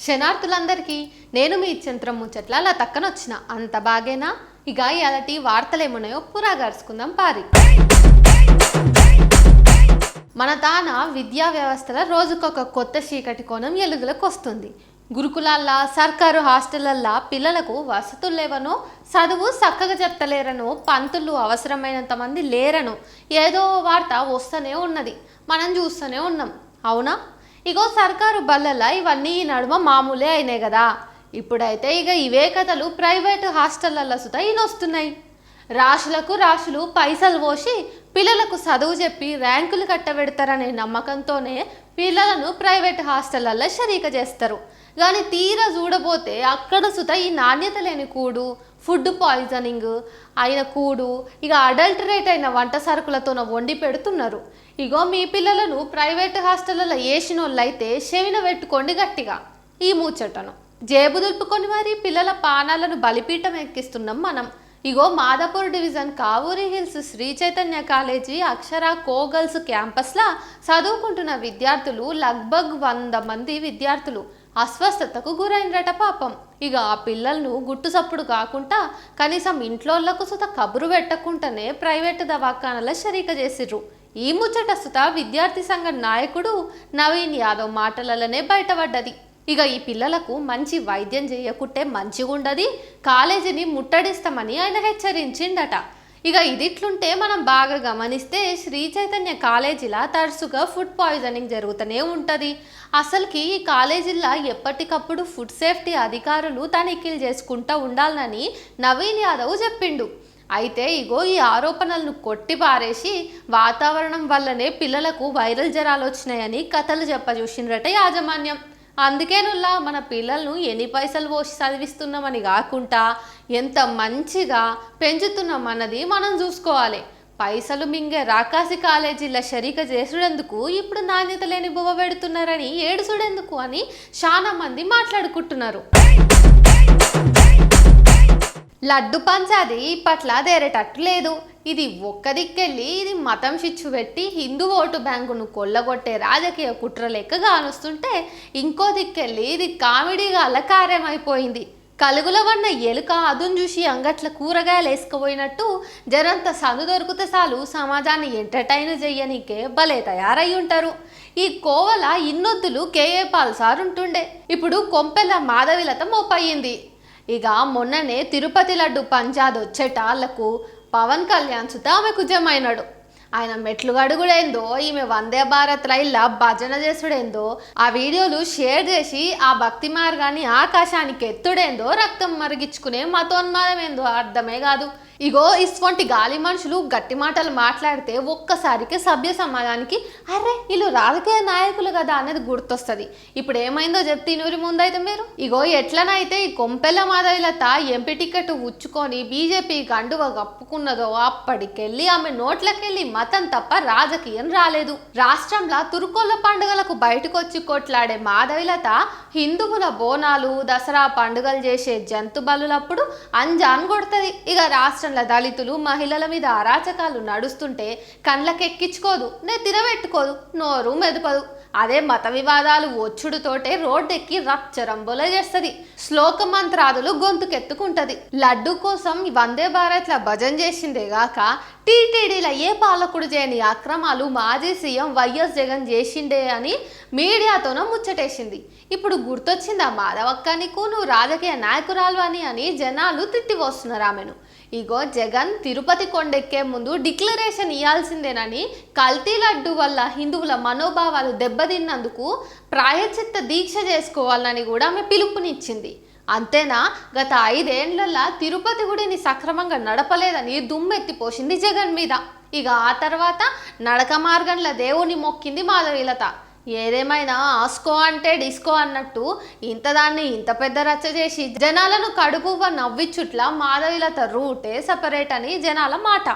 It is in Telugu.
శనార్థులందరికీ నేను మీ చంత్రం ముచ్చట్ల అలా తక్కనొచ్చిన అంత బాగేనా. ఇక ఇలాంటి వార్తలేమున్నాయో పురాగార్చుకుందాం పారి. మన తాన విద్యా వ్యవస్థలో రోజుకొక కొత్త చీకటి కోణం ఎలుగులకు వస్తుంది. గురుకులాల్లో సర్కారు హాస్టళ్లల్లో పిల్లలకు వసతులు లేవనో, చదువు చక్కగా చెప్తలేరనో, పంతులు అవసరమైనంత మంది లేరనో ఏదో వార్త వస్తూనే ఉన్నది, మనం చూస్తూనే ఉన్నాం. అవునా? ఇగో సర్కారు బళ్ళల్లో ఇవన్నీ ఈ నడుమ మామూలే అయినాయి కదా. ఇప్పుడైతే ఇక ఇవే కథలు ప్రైవేటు హాస్టళ్లలో సుతా ఈయనొస్తున్నాయి. రాశులకు రాశులు పైసలు పోసి పిల్లలకు చదువు చెప్పి ర్యాంకులు కట్టబెడతారనే నమ్మకంతోనే పిల్లలను ప్రైవేట్ హాస్టళ్లలో షరీక చేస్తారు. కానీ తీరా చూడబోతే అక్కడ సుత ఈ నాణ్యత లేని కూడు, ఫుడ్ పాయిజనింగ్ అయిన కూడు, ఇక అడల్టరేట్ అయిన వంట సరుకులతో వండి పెడుతున్నారు. ఇగో మీ పిల్లలను ప్రైవేట్ హాస్టళ్లలో వేసినోళ్ళైతే చెవిన పెట్టుకోండి గట్టిగా ఈ ముచ్చటను. జేబు దులుపుకొని మరి పిల్లల పానాలను బలిపీఠం ఎక్కిస్తున్నాం మనం. ఇగో Madhapur division Kavuri Hills Sri Chaitanya college Akshara కోగల్స్ క్యాంపస్లా చదువుకుంటున్న విద్యార్థులు లగ్భగ్ 100 మంది విద్యార్థులు అస్వస్థతకు గురైనరట పాపం. ఇక ఆ పిల్లలను గుట్టుసప్పుడు కాకుండా కనీసం ఇంట్లోళ్లకు సుత కబురు పెట్టకుండానే ప్రైవేటు దవాఖానల షరీక చేసిర్రు. ఈ ముచ్చట సుత విద్యార్థి సంఘ నాయకుడు నవీన్ యాదవ్ మాటలలోనే బయటపడ్డది. ఇక ఈ పిల్లలకు మంచి వైద్యం చేయకుంటే మంచిగుండది, కాలేజీని ముట్టడిస్తామని ఆయన హెచ్చరించిండట. ఇక ఇదిట్లుంటే మనం బాగా గమనిస్తే శ్రీ చైతన్య కాలేజీలా తరచుగా ఫుడ్ పాయిజనింగ్ జరుగుతూనే ఉంటుంది. అసలుకి ఈ కాలేజీల్లో ఎప్పటికప్పుడు ఫుడ్ సేఫ్టీ అధికారులు తనిఖీలు చేసుకుంటూ ఉండాలని నవీన్ యాదవ్ చెప్పిండు. అయితే ఇగో ఈ ఆరోపణలను కొట్టి పారేసి వాతావరణం వల్లనే పిల్లలకు వైరల్ జ్వరాలు వచ్చినాయని కథలు చెప్పజూసిండ్రట యాజమాన్యం. అందుకేనుల్లా మన పిల్లలను ఎన్ని పైసలు పోసి చదివిస్తున్నామని కాకుండా ఎంత మంచిగా పెంచుతున్నామన్నది మనం చూసుకోవాలి. పైసలు మింగే రాకాసి కాలేజీల షరీక చేసుడెందుకు, ఇప్పుడు నాణ్యత లేని బువ్వ పెడుతున్నారని ఏడుసుడెందుకు అని చాలా మంది మాట్లాడుకుంటున్నారు. లడ్డు పంచాది ఇప్పట్లా దేరేటట్టు లేదు. ఇది ఒక్క దిక్కెళ్ళి ఇది మతం చిచ్చు పెట్టి హిందూ ఓటు బ్యాంకును కొల్లగొట్టే రాజకీయ కుట్ర లెక్క కానొస్తుంటే, ఇంకో దిక్కెళ్ళి ఇది కామెడీగా అలకార్యమైపోయింది. కలుగుల వన్న ఎలుక అదును చూసి అంగట్ల కూరగాయలు వేసుకుపోయినట్టు జనంత సందు దొరికితే చాలు సమాజాన్ని ఎంటర్టైన్ చెయ్యనీకే భలే తయారై ఉంటారు. ఈ కోవల ఇన్నొద్దులు కేఏ పాల్ సార్ ఉంటుండే, ఇప్పుడు కొంపెల మాధవిలత మోపయ్యింది. ఇక మొన్ననే తిరుపతి లడ్డు పంచాద్ వచ్చేటాళ్లకు పవన్ కళ్యాణ్ సుత ఆమెకు జమైనాడు. ఆయన మెట్లు గడుగుడేందో, ఈమె వందే భారత్ రైల్లో భజన చేసుడేందో, ఆ వీడియోలు షేర్ చేసి ఆ భక్తి మార్గాన్ని ఆకాశానికి ఎత్తుడేందో, రక్తం మరిగించుకునే మతోన్మాదం ఏందో అర్థమే కాదు. ఇగో ఇటువంటి గాలి మనుషులు గట్టి మాటలు మాట్లాడితే ఒక్కసారికి సభ్య సమాజానికి అరే వీళ్ళు రాజకీయ నాయకులు కదా అనేది గుర్తొస్తుంది. ఇప్పుడు ఏమైందో చెప్తే నూరి ముందైతే మీరు ఇగో ఎట్లనైతే ఈ కొంపెల్ల మాధవిలత ఎంపీ టికెట్ ఉచ్చుకొని బీజేపీ గండువ కప్పుకున్నదో అప్పటికెళ్ళి ఆమె నోట్లకెళ్ళి మతం తప్ప రాజకీయం రాలేదు. రాష్ట్రంలో తురుకోళ్ళ పండుగలకు బయటకు వచ్చి కొట్లాడే మాధవిలత హిందువుల బోనాలు దసరా పండుగలు చేసే జంతు బలులప్పుడు అంజాన్ కొడుతుంది. ఇక రాష్ట్రం దళితులు మహిళల మీద అరాచకాలు నడుస్తుంటే కండ్లకెక్కించుకోదు, నెత్తినబెట్టుకోదు, నోరు మెదపదు. అదే మత వివాదాలు వచ్చుడుతోటే రోడ్డెక్కి రచ్చరంబోల చేస్తుంది, శ్లోక మంత్రాదులు గొంతుకెత్తుకుంటది. లడ్డు కోసం వందే భారత్ల భజన చేసిందే గాక టీటీడీల ఏ పాలకుడు చేయని అక్రమాలు మాజీ సీఎం వైఎస్ జగన్ చేసిండే అని మీడియాతోన ముచ్చటేసింది. ఇప్పుడు గుర్తొచ్చిందా మాధవక్క నీకు, నువ్వు రాజకీయ నాయకురాలు అని జనాలు తిట్టివస్తున్నారు ఆమెను. ఇగో జగన్ తిరుపతి కొండెక్కే ముందు డిక్లరేషన్ ఇవ్వాల్సిందేనని, కల్తీ లడ్డు వల్ల హిందువుల మనోభావాలు దెబ్బతిన్నందుకు ప్రాయశ్చిత్త దీక్ష చేసుకోవాలని కూడా ఆమె పిలుపునిచ్చింది. అంతేనా, గత 5 ఏళ్లలో తిరుపతి గుడిని సక్రమంగా నడపలేదని దుమ్మెత్తిపోసింది జగన్ మీద. ఇక ఆ తర్వాత నడక మార్గంలో దేవుని మొక్కింది మాధవీలత. ఏదేమైనా ఆస్కో అంటే డిస్కో అన్నట్టు ఇంతదాన్ని ఇంత పెద్ద రచ్చ చేసి జనాలను కడుపువ నవ్విచుట్ల మాధవీలత రూటే సపరేట్ అని జనాల మాట.